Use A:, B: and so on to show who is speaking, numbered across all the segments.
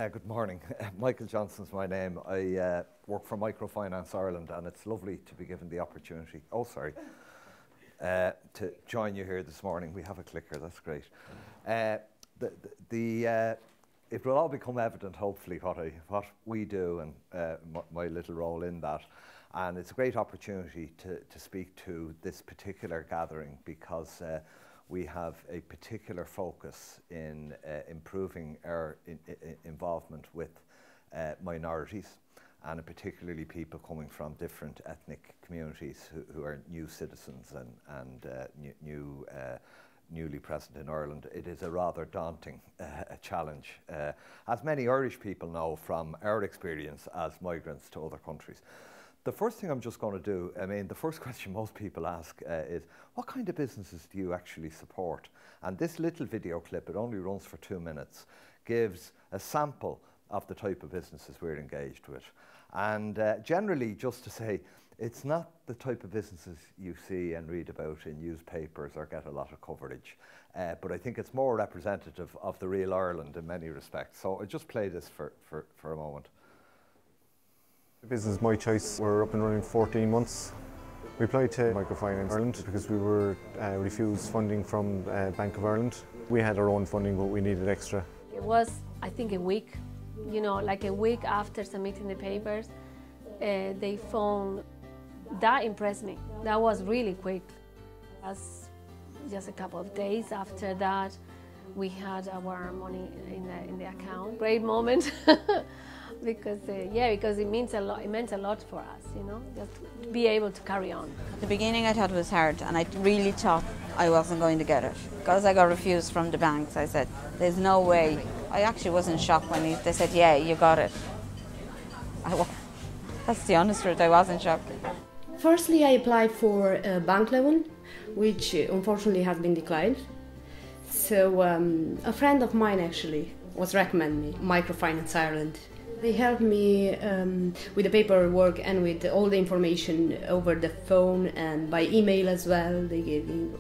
A: Good morning. Michael Johnson's my name. I work for Microfinance Ireland, and it's lovely to be given the opportunity, to join you here this morning. We have a clicker, that's great. It will all become evident, hopefully, what we do and my little role in that. And it's a great opportunity to speak to this particular gathering because we have a particular focus in improving our involvement with minorities, and particularly people coming from different ethnic communities who are new citizens and newly present in Ireland. It is a rather daunting challenge, as many Irish people know from our experience as migrants to other countries. The first thing I'm just going to do, the first question most people ask is, what kind of businesses do you actually support? And this little video clip, it only runs for 2 minutes, gives a sample of the type of businesses we're engaged with. And generally, just to say, it's not the type of businesses you see and read about in newspapers or get a lot of coverage. But I think it's more representative of the real Ireland in many respects. So I'll just play this for a moment.
B: The business My Choice, we're up and running 14 months. We applied to Microfinance Ireland because we were refused funding from Bank of Ireland. We had our own funding, but we needed extra.
C: It was, I think, a week, like a week after submitting the papers, they phoned. That impressed me. That was really quick. It was just a couple of days after that, we had our money in the account. Great moment. Because it means a lot. It meant a lot for us, just to be able to carry on.
D: At the beginning, I thought it was hard, and I really thought I wasn't going to get it because I got refused from the banks. I said, "There's no way." I actually wasn't shocked when they said, "Yeah, you got it." That's the honest truth. I wasn't shocked.
E: Firstly, I applied for a bank loan, which unfortunately has been declined. So a friend of mine actually was recommending me Microfinance Ireland. They helped me with the paperwork and with all the information over the phone and by email as well. They gave me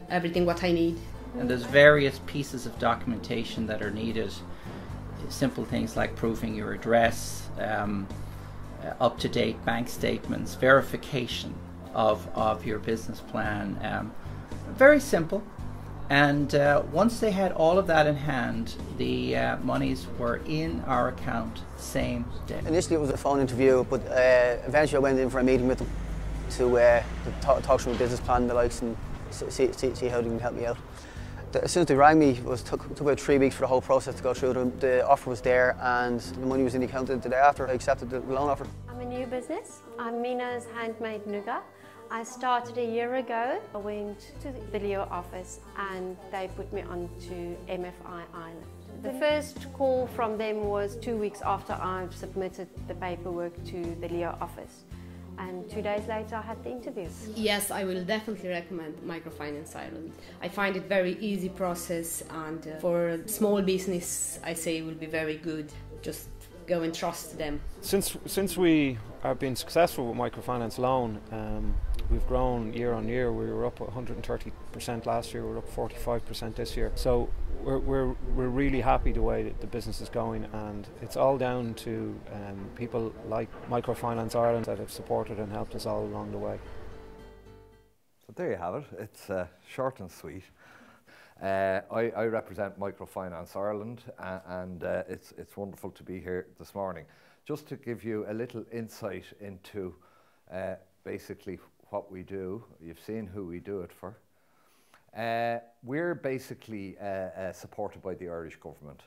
E: everything what I need.
F: And there's various pieces of documentation that are needed. Simple things like proving your address, up-to-date bank statements, verification of your business plan. Very simple. And once they had all of that in hand, the monies were in our account same day.
G: Initially it was a phone interview, but eventually I went in for a meeting with them to talk through my business plan and the likes and see how they can help me out. As soon as they rang me, it took about 3 weeks for the whole process to go through. The offer was there and the money was in the account the day after I accepted the loan offer.
H: I'm a new business. I'm Mina's Handmade Nougat. I started a year ago. I went to the Laoghaire office and they put me on to MFI Ireland. The first call from them was 2 weeks after I've submitted the paperwork to the Laoghaire office. And 2 days later I had the interview.
E: Yes, I will definitely recommend Microfinance Ireland. I find it very easy process, and for a small business I say it will be very good. Just go and trust them.
B: Since we have been successful with microfinance loan, we've grown year on year. We were up 130% last year. We're up 45% this year. So we're really happy the way that the business is going, and it's all down to people like Microfinance Ireland that have supported and helped us all along the way.
A: So there you have it. It's short and sweet. I represent Microfinance Ireland, and it's wonderful to be here this morning. Just to give you a little insight into basically what we do. You've seen who we do it for. We're basically supported by the Irish government.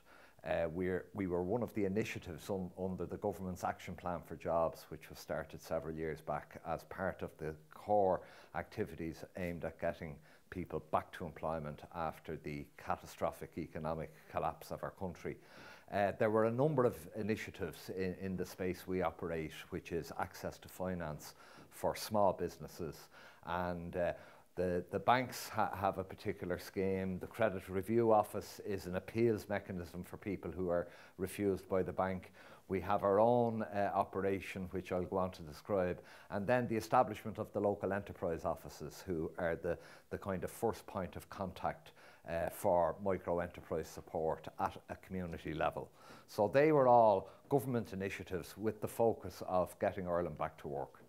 A: We were one of the initiatives under the government's Action Plan for Jobs, which was started several years back as part of the core activities aimed at getting people back to employment after the catastrophic economic collapse of our country. There were a number of initiatives in the space we operate, which is access to finance for small businesses, and the banks have a particular scheme. The Credit Review Office is an appeals mechanism for people who are refused by the bank. We have our own operation, which I'll go on to describe, and then the establishment of the local enterprise offices, who are the kind of first point of contact for micro-enterprise support at a community level. So they were all government initiatives with the focus of getting Ireland back to work.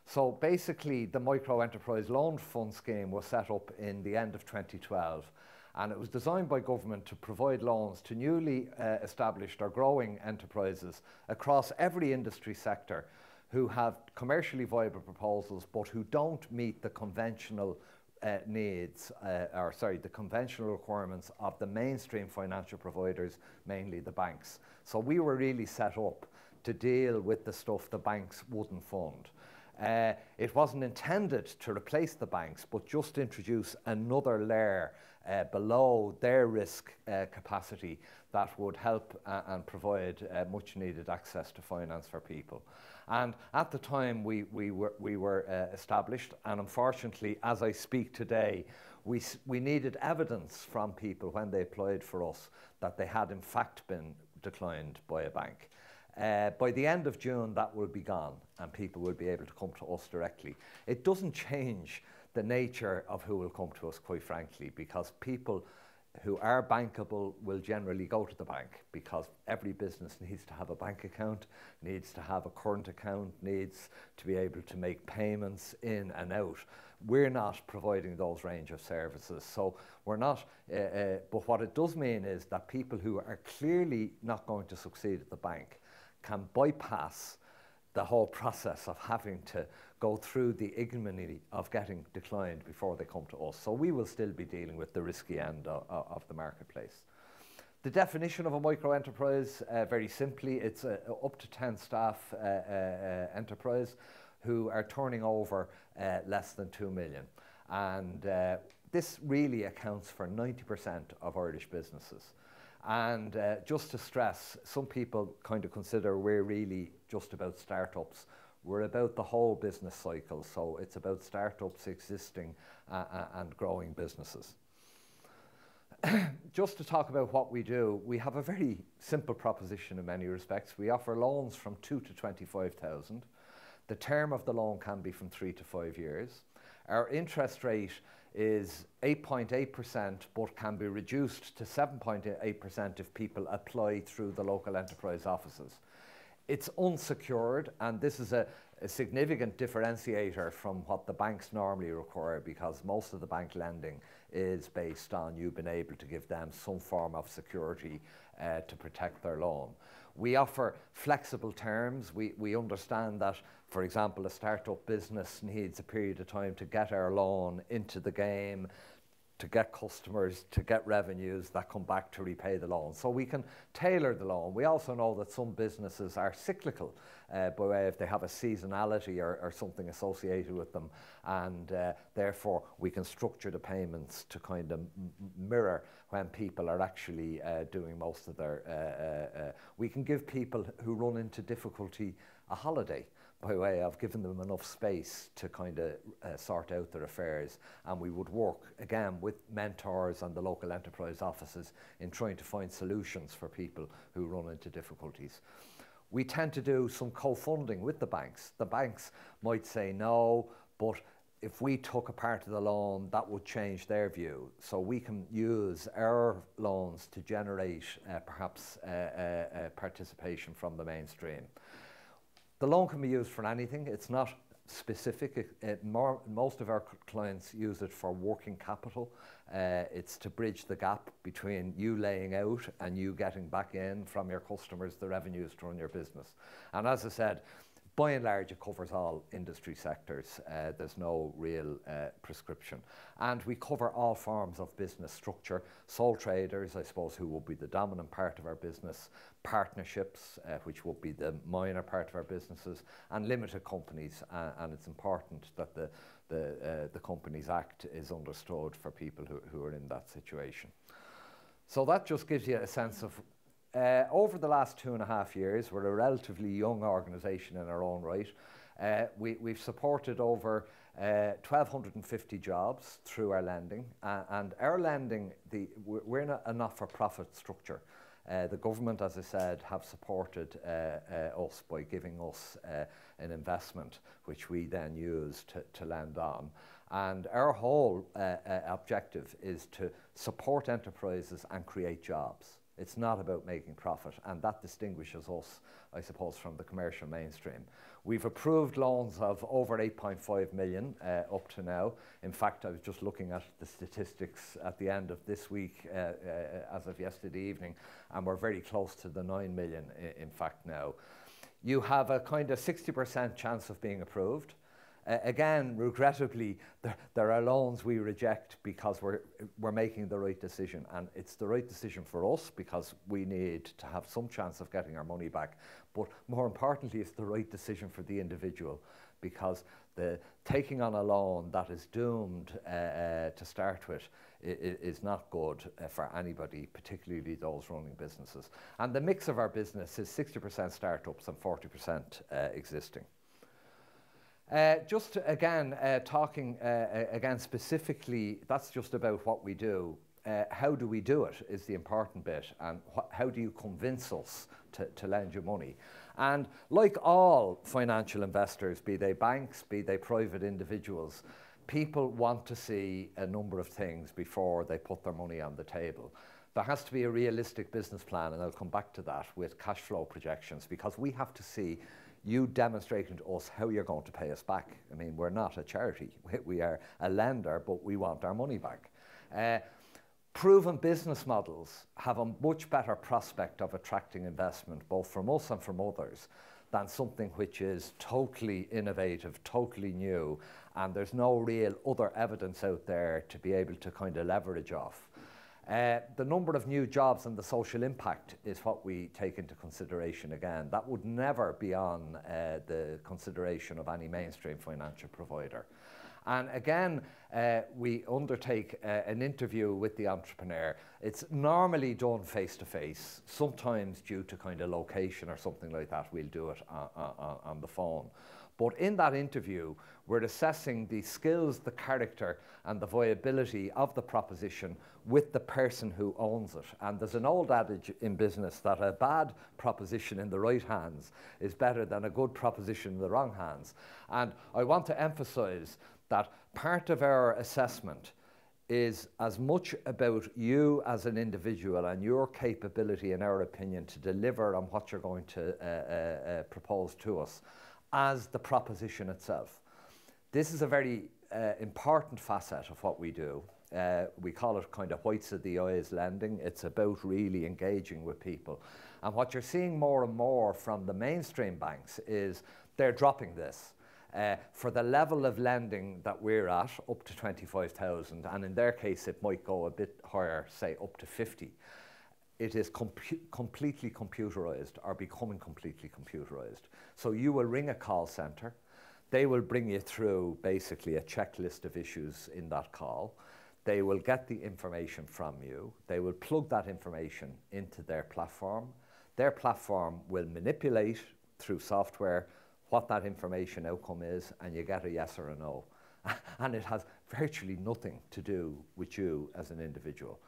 A: So basically the Microenterprise Loan Fund scheme was set up in the end of 2012, and it was designed by government to provide loans to newly established or growing enterprises across every industry sector who have commercially viable proposals but who don't meet the conventional the conventional requirements of the mainstream financial providers, mainly the banks. So we were really set up to deal with the stuff the banks wouldn't fund. It wasn't intended to replace the banks, but just introduce another layer below their risk capacity that would help and provide much needed access to finance for people. And at the time we were established, and unfortunately, as I speak today, we needed evidence from people when they applied for us that they had in fact been declined by a bank. By the end of June, that will be gone and people will be able to come to us directly. It doesn't change the nature of who will come to us, quite frankly, because people who are bankable will generally go to the bank, because every business needs to have a bank account, needs to have a current account, needs to be able to make payments in and out. We're not providing those range of services, so we're not, but what it does mean is that people who are clearly not going to succeed at the bank can bypass the whole process of having to go through the ignominy of getting declined before they come to us. So we will still be dealing with the risky end of the marketplace. The definition of a micro-enterprise, very simply, it's up to 10 staff enterprise who are turning over less than 2 million. And this really accounts for 90% of Irish businesses. And just to stress, some people kind of consider we're really just about startups. We're about the whole business cycle, so it's about startups, existing and growing businesses. Just to talk about what we do, we have a very simple proposition in many respects. We offer loans from 2 to 25,000. The term of the loan can be from 3 to 5 years. Our interest rate is 8.8%, but can be reduced to 7.8% if people apply through the local enterprise offices. It's unsecured, and this is a significant differentiator from what the banks normally require, because most of the bank lending is based on you being able to give them some form of security to protect their loan. We offer flexible terms. We understand that, for example, a startup business needs a period of time to get our loan into the game, to get customers, to get revenues that come back to repay the loan. So we can tailor the loan. We also know that some businesses are cyclical by way of they have a seasonality or something associated with them, and therefore we can structure the payments to kind of mirror when people are actually doing most of their... we can give people who run into difficulty a holiday by way of giving them enough space to kind of sort out their affairs. And we would work, again, with mentors and the local enterprise offices in trying to find solutions for people who run into difficulties. We tend to do some co-funding with the banks. The banks might say no, but if we took a part of the loan, that would change their view. So we can use our loans to generate perhaps participation from the mainstream. The loan can be used for anything. It's not specific. Most of our clients use it for working capital. It's to bridge the gap between you laying out and you getting back in from your customers the revenues to run your business. And as I said, by and large, it covers all industry sectors. There's no real prescription. And we cover all forms of business structure. Sole traders, I suppose, who will be the dominant part of our business, partnerships, which will be the minor part of our businesses, and limited companies. And it's important that the Companies Act is understood for people who are in that situation. So that just gives you a sense of over the last 2.5 years, we're a relatively young organisation in our own right. We've supported over 1,250 jobs through our lending, and our lending, we're in a not-for-profit structure. The government, as I said, have supported us by giving us an investment, which we then use to lend on. And our whole objective is to support enterprises and create jobs. It's not about making profit, and that distinguishes us, I suppose, from the commercial mainstream. We've approved loans of over 8.5 million up to now. In fact, I was just looking at the statistics at the end of this week as of yesterday evening, and we're very close to the 9 million in fact now. You have a kind of 60% chance of being approved. Again, regrettably, there are loans we reject because we're making the right decision, and it's the right decision for us because we need to have some chance of getting our money back. But more importantly, it's the right decision for the individual, because the taking on a loan that is doomed to start with is not good for anybody, particularly those running businesses. And the mix of our business is 60% startups and 40% existing. Just again, talking again specifically, that's just about what we do. How do we do it is the important bit, and how do you convince us to lend you money? And like all financial investors, be they banks, be they private individuals, people want to see a number of things before they put their money on the table. There has to be a realistic business plan, and I'll come back to that, with cash flow projections, because we have to see you demonstrating to us how you're going to pay us back. I mean, we're not a charity. We are a lender, but we want our money back. Proven business models have a much better prospect of attracting investment, both from us and from others, than something which is totally innovative, totally new, and there's no real other evidence out there to be able to kind of leverage off. The number of new jobs and the social impact is what we take into consideration again. That would never be on the consideration of any mainstream financial provider. And again, we undertake an interview with the entrepreneur. It's normally done face-to-face. Sometimes due to kind of location or something like that, we'll do it on the phone. But in that interview, we're assessing the skills, the character, and the viability of the proposition with the person who owns it. And there's an old adage in business that a bad proposition in the right hands is better than a good proposition in the wrong hands. And I want to emphasize that part of our assessment is as much about you as an individual and your capability, in our opinion, to deliver on what you're going to propose to us, as the proposition itself. This is a very important facet of what we do. We call it kind of whites of the eyes lending. It's about really engaging with people. And what you're seeing more and more from the mainstream banks is they're dropping this. For the level of lending that we're at, up to 25,000, and in their case it might go a bit higher, say up to 50. It is completely computerized, or becoming completely computerized. So you will ring a call center, they will bring you through basically a checklist of issues in that call. They will get the information from you, they will plug that information into their platform. Their platform will manipulate through software what that information outcome is, and you get a yes or a no. And it has virtually nothing to do with you as an individual.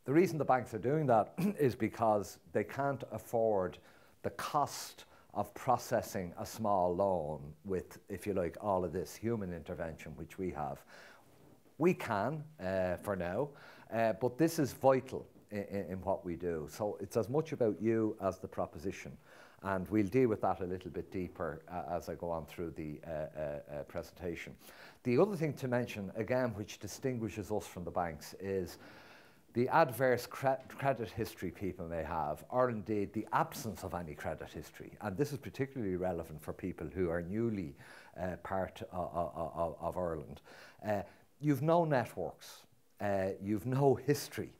A: The reason the banks are doing that is because they can't afford the cost of processing a small loan with, if you like, all of this human intervention which we have. We can, for now, but this is vital in what we do. So it's as much about you as the proposition. And we'll deal with that a little bit deeper as I go on through the presentation. The other thing to mention, again, which distinguishes us from the banks, is the adverse credit history people may have, or indeed the absence of any credit history. And this is particularly relevant for people who are newly part of Ireland. You've no networks, you've no history.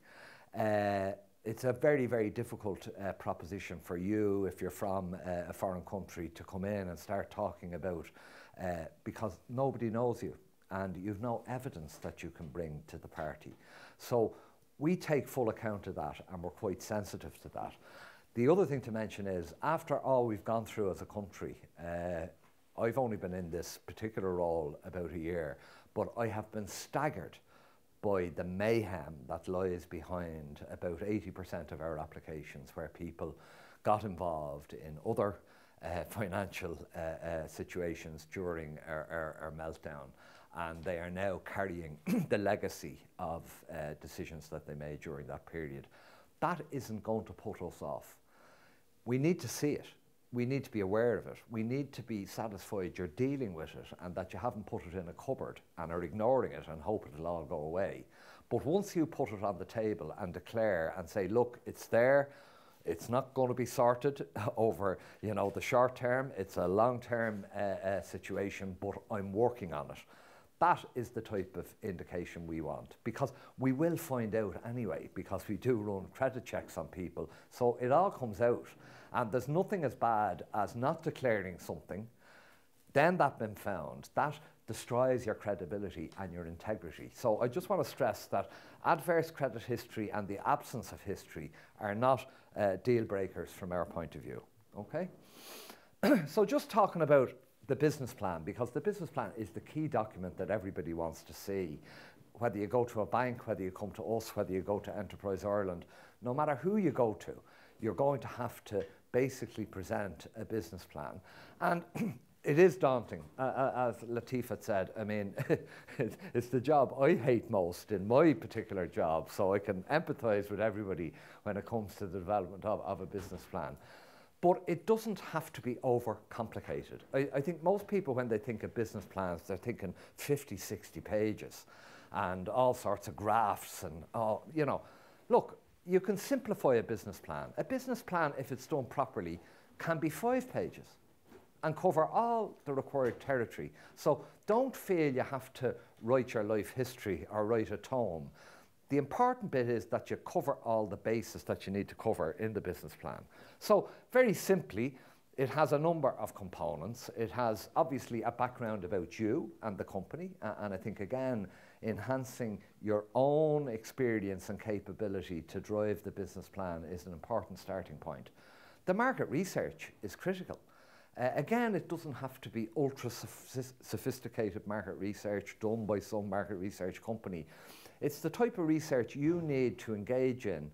A: It's a very, very difficult proposition for you, if you're from a foreign country, to come in and start talking about, because nobody knows you and you've no evidence that you can bring to the party. So we take full account of that, and we're quite sensitive to that. The other thing to mention is, after all we've gone through as a country, I've only been in this particular role about a year, but I have been staggered by the mayhem that lies behind about 80% of our applications, where people got involved in other financial situations during our meltdown. and they are now carrying the legacy of decisions that they made during that period. That isn't going to put us off. We need to see it. We need to be aware of it. We need to be satisfied you're dealing with it and that you haven't put it in a cupboard and are ignoring it and hope it'll all go away. But once you put it on the table and declare and say, look, it's there, it's not going to be sorted over, you know, the short term, it's a long-term situation, but I'm working on it. That is the type of indication we want, because we will find out anyway, because we do run credit checks on people, so it all comes out. And there's nothing as bad as not declaring something, then that been found, that destroys your credibility and your integrity. So I just want to stress that adverse credit history and the absence of history are not deal breakers from our point of view, okay? So just talking about the business plan, because the business plan is the key document that everybody wants to see. Whether you go to a bank, whether you come to us, whether you go to Enterprise Ireland, no matter who you go to, you're going to have to basically present a business plan. And it is daunting, as Latif had said. I mean, it's the job I hate most in my particular job, so I can empathise with everybody when it comes to the development of a business plan. But it doesn't have to be over-complicated. I think most people, when they think of business plans, they're thinking 50, 60 pages and all sorts of graphs and all, you know. Look, you can simplify a business plan. A business plan, if it's done properly, can be 5 pages and cover all the required territory. So don't feel you have to write your life history or write a tome. The important bit is that you cover all the bases that you need to cover in the business plan. So very simply, it has a number of components. It has obviously a background about you and the company, and I think again, enhancing your own experience and capability to drive the business plan is an important starting point. The market research is critical. Again, it doesn't have to be ultra sophisticated market research done by some market research company. It's the type of research you need to engage in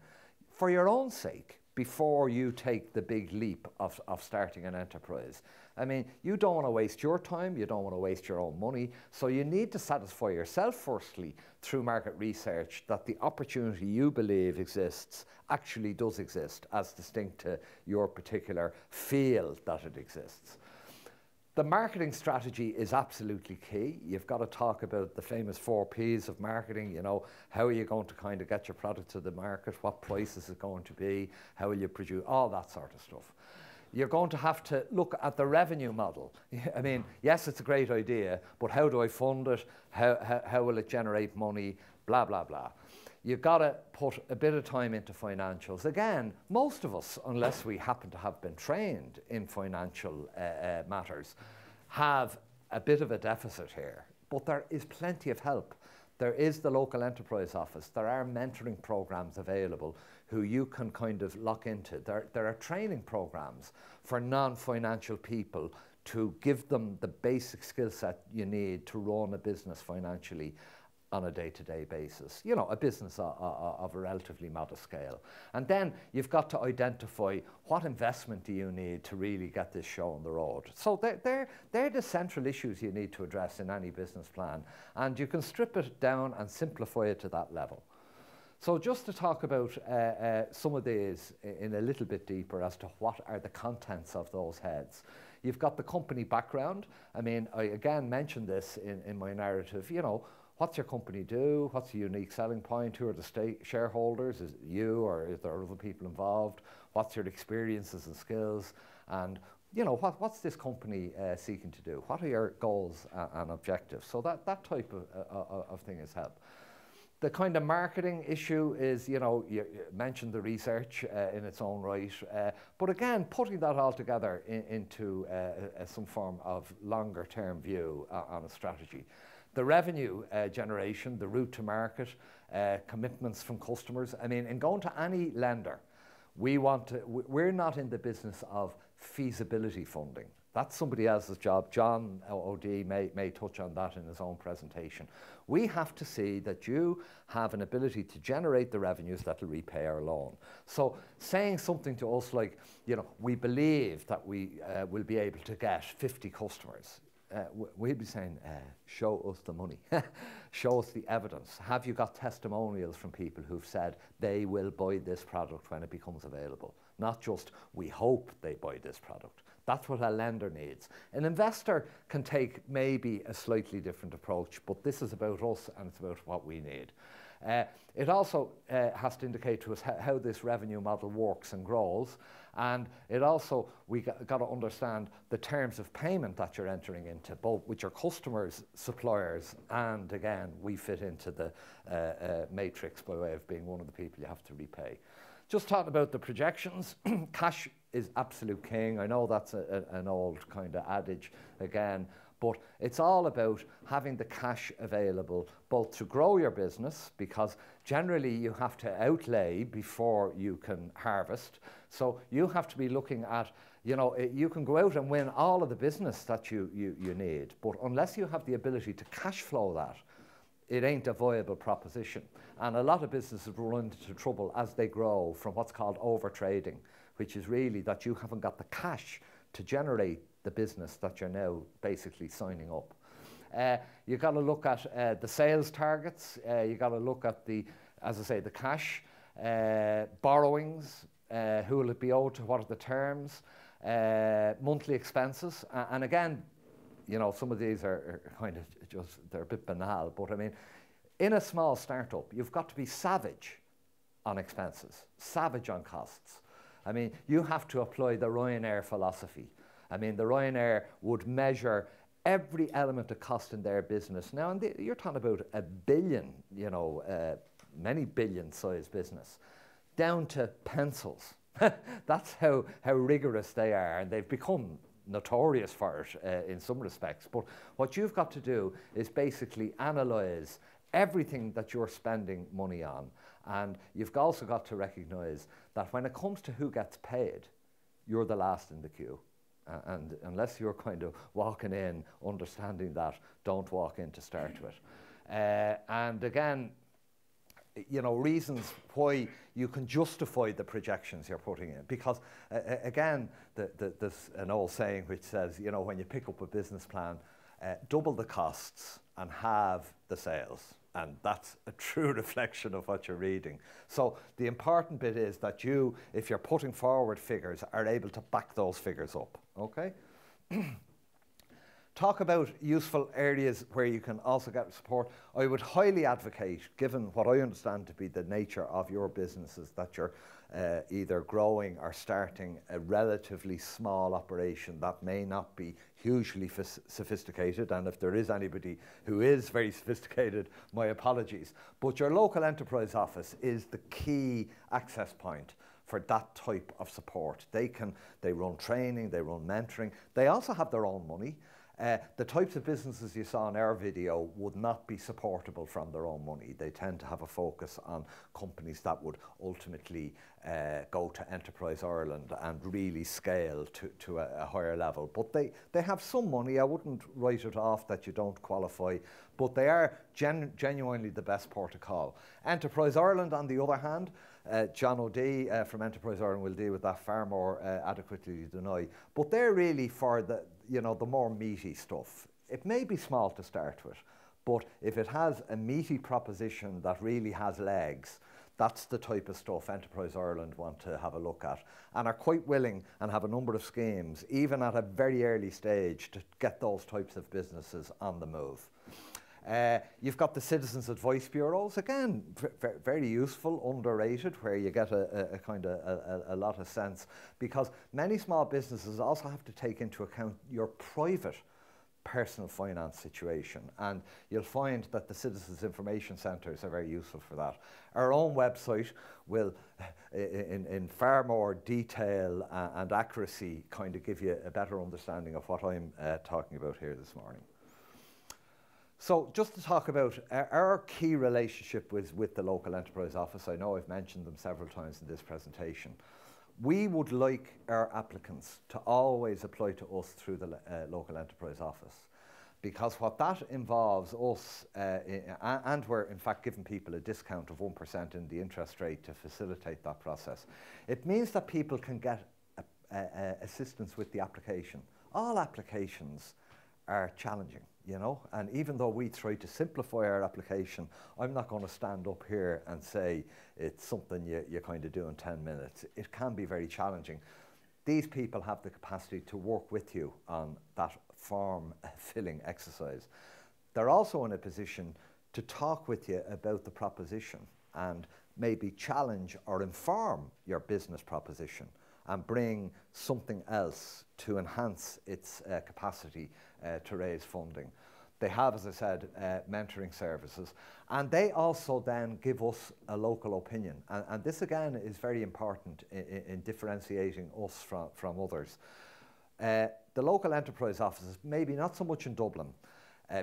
A: for your own sake before you take the big leap of starting an enterprise. I mean, you don't want to waste your time, you don't want to waste your own money, so you need to satisfy yourself firstly through market research that the opportunity you believe exists actually does exist, as distinct to your particular field that it exists. The marketing strategy is absolutely key. You've got to talk about the famous 4 Ps of marketing. You know, how are you going to kind of get your product to the market? What price is it going to be? How will you produce? All that sort of stuff. You're going to have to look at the revenue model. I mean, yes, it's a great idea, but how do I fund it? How will it generate money? Blah, blah, blah. You've got to put a bit of time into financials. Again, most of us, unless we happen to have been trained in financial matters, have a bit of a deficit here. But there is plenty of help. There is the local enterprise office. There are mentoring programs available who you can kind of lock into. There are training programs for non-financial people to give them the basic skill set you need to run a business financially on a day-to-day basis, you know, a business of a relatively modest scale. And then you've got to identify what investment do you need to really get this show on the road. So they're the central issues you need to address in any business plan, and you can strip it down and simplify it to that level. So just to talk about some of these in a little bit deeper as to what are the contents of those heads. You've got the company background. I mean, I again mentioned this in my narrative, you know, what's your company do? What's the unique selling point? Who are the shareholders? Is it you, or is there other people involved? What's your experiences and skills? And you know, what's this company seeking to do? What are your goals and objectives? So that type of thing is help. The kind of marketing issue is, you know, you mentioned the research in its own right, but again, putting that all together into some form of longer term view on a strategy. The revenue generation, the route to market, commitments from customers. I mean, in going to any lender, we're not in the business of feasibility funding. That's somebody else's job. John O'D may touch on that in his own presentation. We have to see that you have an ability to generate the revenues that will repay our loan. So saying something to us like, you know, we believe that we will be able to get 50 customers, we'd be saying, show us the money, show us the evidence. Have you got testimonials from people who've said they will buy this product when it becomes available? Not just, we hope they buy this product. That's what a lender needs. An investor can take maybe a slightly different approach, but this is about us and it's about what we need. It also has to indicate to us how this revenue model works and grows, and it also, we got to understand the terms of payment that you're entering into, both with your customers, suppliers, and again, we fit into the matrix by way of being one of the people you have to repay. Just talking about the projections, cash is absolute king. I know that's an old kind of adage again, but it's all about having the cash available both to grow your business, because generally you have to outlay before you can harvest. So you have to be looking at, you know, you can go out and win all of the business that you need, but unless you have the ability to cash flow that, it ain't a viable proposition. And a lot of businesses run into trouble as they grow from what's called overtrading, which is really that you haven't got the cash to generate the business that you're now basically signing up. You've got to look at the sales targets. You've got to look at the, as I say, the cash, borrowings, who will it be owed to, what are the terms, monthly expenses. And again, you know, some of these are kind of just, they're a bit banal, but I mean, in a small startup, you've got to be savage on expenses, savage on costs. I mean, you have to apply the Ryanair philosophy. I mean, the Ryanair would measure every element of cost in their business. Now, and you're talking about a billion, you know, many billion size business, down to pencils. That's how rigorous they are, and they've become notorious for it in some respects. But what you've got to do is basically analyse everything that you're spending money on, and you've also got to recognise that when it comes to who gets paid, you're the last in the queue. And unless you're kind of walking in, understanding that, don't walk in to start with. And again, you know, reasons why you can justify the projections you're putting in. Because again, there's an old saying which says, you know, when you pick up a business plan, double the costs and halve the sales. And that's a true reflection of what you're reading. So the important bit is that you, if you're putting forward figures, are able to back those figures up, okay? Talk about useful areas where you can also get support. I would highly advocate, given what I understand to be the nature of your businesses, that you're either growing or starting a relatively small operation that may not be hugely sophisticated, and if there is anybody who is very sophisticated, my apologies. But your local enterprise office is the key access point for that type of support. They run training, they run mentoring, they also have their own money. The types of businesses you saw in our video would not be supportable from their own money. They tend to have a focus on companies that would ultimately go to Enterprise Ireland and really scale to a higher level. But they have some money. I wouldn't write it off that you don't qualify, but they are genuinely the best port of call. Enterprise Ireland, on the other hand, John O'Dea from Enterprise Ireland will deal with that far more adequately than I. But they're really for the, you know, the more meaty stuff. It may be small to start with, but if it has a meaty proposition that really has legs, that's the type of stuff Enterprise Ireland want to have a look at, and are quite willing and have a number of schemes, even at a very early stage, to get those types of businesses on the move. You've got the Citizens Advice Bureaus, again, very useful, underrated, where you get a kind of a lot of sense, because many small businesses also have to take into account your private personal finance situation, and you'll find that the Citizens Information Centres are very useful for that. Our own website will, in far more detail and accuracy, kind of give you a better understanding of what I'm talking about here this morning. So just to talk about our key relationship with the local enterprise office, I know I've mentioned them several times in this presentation. We would like our applicants to always apply to us through the local enterprise office, because what that involves us, and we're in fact giving people a discount of 1% in the interest rate to facilitate that process. It means that people can get assistance with the application. All applications are challenging, you know, and even though we try to simplify our application, I'm not going to stand up here and say it's something you kind of do in 10 minutes. It can be very challenging. These people have the capacity to work with you on that form filling exercise. They're also in a position to talk with you about the proposition and maybe challenge or inform your business proposition and bring something else to enhance its capacity to raise funding. They have, as I said, mentoring services, and they also then give us a local opinion. And this again is very important in differentiating us from others. The local enterprise offices, maybe not so much in Dublin,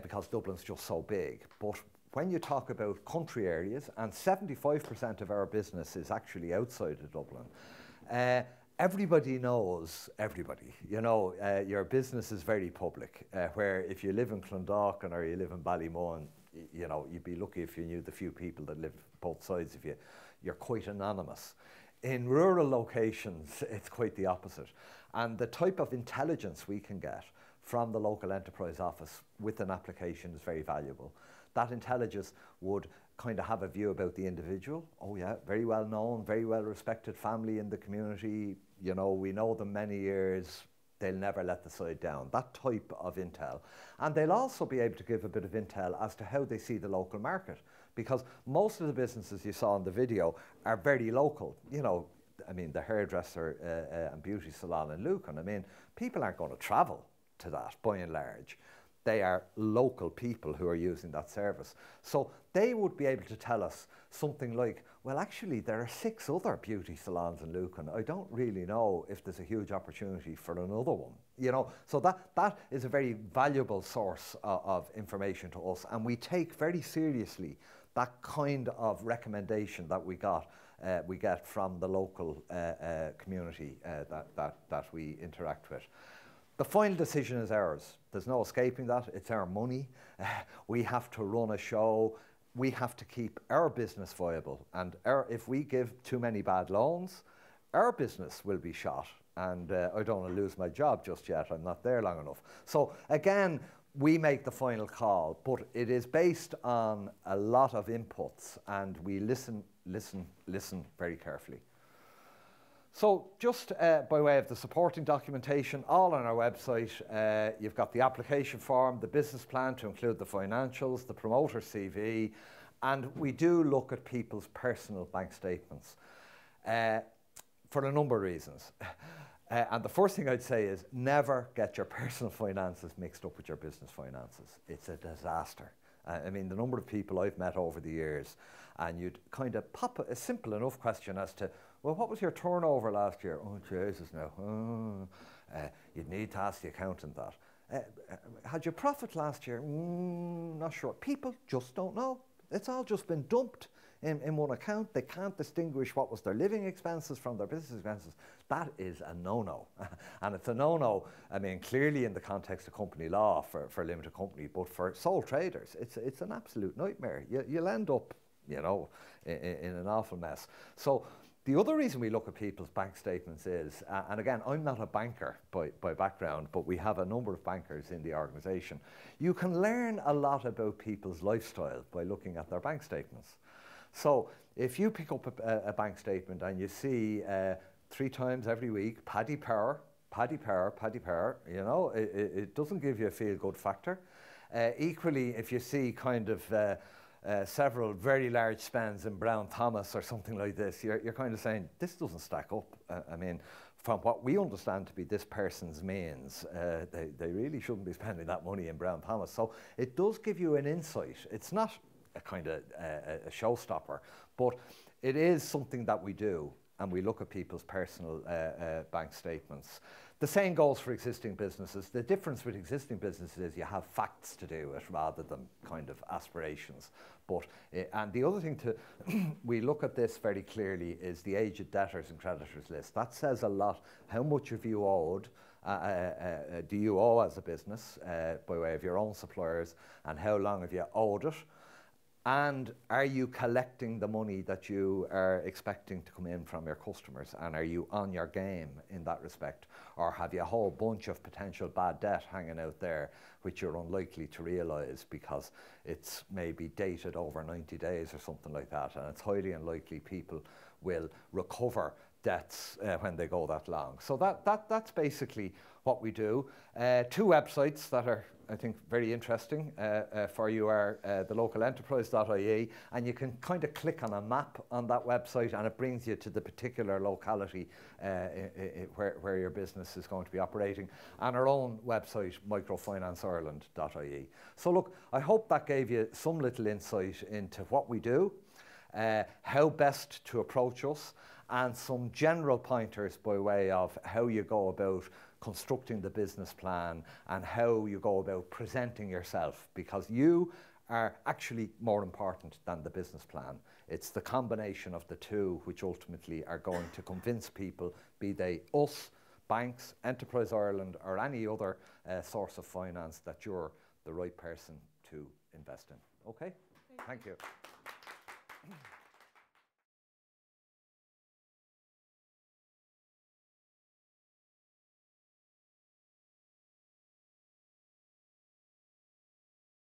A: because Dublin's just so big, but when you talk about country areas, and 75% of our business is actually outside of Dublin, everybody knows everybody. You know, your business is very public, where if you live in Clondalkin or you live in Ballymun, you know, you'd be lucky if you knew the few people that live both sides of you. You're quite anonymous. In rural locations, it's quite the opposite. And the type of intelligence we can get from the local enterprise office with an application is very valuable. That intelligence would kind of have a view about the individual. Oh yeah, very well known, very well respected family in the community. You know, we know them many years. They'll never let the side down. That type of intel. And they'll also be able to give a bit of intel as to how they see the local market. Because most of the businesses you saw in the video are very local. You know, I mean, the hairdresser and beauty salon in Lucan. I mean, people aren't going to travel to that by and large. They are local people who are using that service. So they would be able to tell us something like, well, actually, there are 6 other beauty salons in Lucan. I don't really know if there's a huge opportunity for another one. You know, so that is a very valuable source of information to us, and we take very seriously that kind of recommendation that we get from the local community that we interact with. The final decision is ours. There's no escaping that. It's our money. We have to run a show. We have to keep our business viable. And if we give too many bad loans, our business will be shot. And I don't want to lose my job just yet. I'm not there long enough. So again, we make the final call, but it is based on a lot of inputs, and we listen very carefully. So just by way of the supporting documentation, all on our website, you've got the application form, the business plan to include the financials, the promoter CV, and we do look at people's personal bank statements for a number of reasons. And the first thing I'd say is never get your personal finances mixed up with your business finances. It's a disaster. I mean, the number of people I've met over the years, and you'd kind of pop a simple enough question as to, well, what was your turnover last year? Oh, Jesus, no. You'd need to ask the accountant that. Had you profit last year? Not sure. People just don't know. It's all just been dumped in one account. They can't distinguish what was their living expenses from their business expenses. That is a no-no. And it's a no-no, I mean, clearly in the context of company law for a limited company, but for sole traders, it's an absolute nightmare. You'll end up, you know, in an awful mess. So the other reason we look at people's bank statements is, and again, I'm not a banker by background, but we have a number of bankers in the organisation. You can learn a lot about people's lifestyle by looking at their bank statements. So if you pick up a bank statement and you see 3 times every week, Paddy Power, you know, it doesn't give you a feel-good factor. Equally, if you see kind of several very large spends in Brown Thomas or something like this, you're kind of saying, this doesn't stack up. I mean, from what we understand to be this person's means, they really shouldn't be spending that money in Brown Thomas. So it does give you an insight. It's not a kind of a showstopper, but it is something that we do, and we look at people's personal bank statements. The same goes for existing businesses. The difference with existing businesses is you have facts to do it rather than kind of aspirations. But and the other thing we look at this very clearly is the aged debtors and creditors list. That says a lot. How much have you owed? Do you owe as a business by way of your own suppliers, and how long have you owed it? And are you collecting the money that you are expecting to come in from your customers? And are you on your game in that respect? Or have you a whole bunch of potential bad debt hanging out there which you're unlikely to realise because it's maybe dated over 90 days or something like that, and it's highly unlikely people will recover debts when they go that long. So that's basically what we do. Two websites that are, I think, very interesting for you are the localenterprise.ie, and you can kind of click on a map on that website and it brings you to the particular locality where your business is going to be operating, and our own website, microfinanceIreland.ie. So look, I hope that gave you some little insight into what we do, how best to approach us, and some general pointers by way of how you go about constructing the business plan and how you go about presenting yourself, because you are actually more important than the business plan. It's the combination of the two which ultimately are going to convince people, be they us, banks, Enterprise Ireland, or any other source of finance, that you're the right person to invest in. Okay? Thank you.